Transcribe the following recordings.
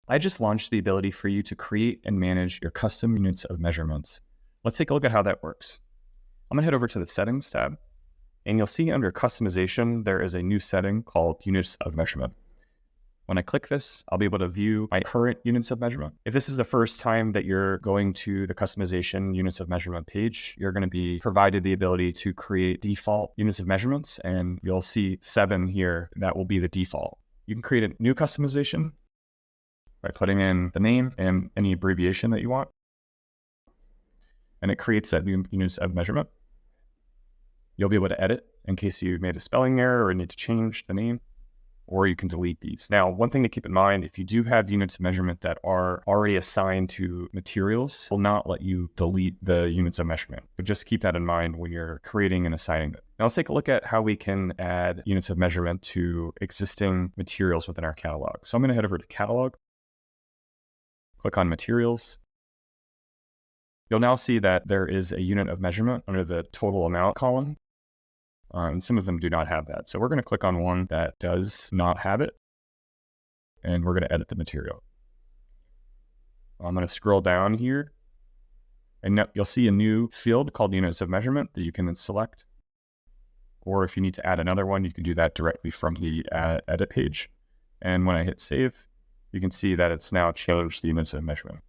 I just launched the ability for you to create and manage your custom units of measurements. Let's take a look at how that works. I'm gonna head over to the Settings tab, and you'll see under Customization, there is a new setting called Units of Measurement. When I click this, I'll be able to view my current units of measurement. If this is the first time that you're going to the Customization Units of Measurement page, you're gonna be provided the ability to create default units of measurements, and you'll see 7 here. That will be the default. You can create a new customization by putting in the name and any abbreviation that you want. And it creates that new units of measurement. You'll be able to edit in case you made a spelling error or need to change the name, or you can delete these. Now, one thing to keep in mind, if you do have units of measurement that are already assigned to materials, it will not let you delete the units of measurement. But just keep that in mind when you're creating and assigning it. Now let's take a look at how we can add units of measurement to existing materials within our catalog. So I'm gonna head over to Catalog, click on Materials. You'll now see that there is a unit of measurement under the total amount column. And some of them do not have that. So we're going to click on one that does not have it, and we're going to edit the material. I'm going to scroll down here, and you'll see a new field called Units of Measurement that you can then select. Or if you need to add another one, you can do that directly from the edit page. And when I hit Save, you can see that it's now changed the units of measurement.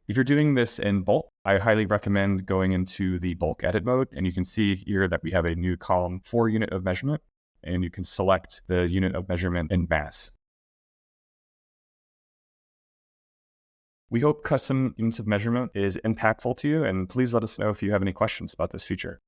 If you're doing this in bulk, I highly recommend going into the bulk edit mode, and you can see here that we have a new column for unit of measurement, and you can select the unit of measurement in mass. We hope custom units of measurement is impactful to you, and please let us know if you have any questions about this feature.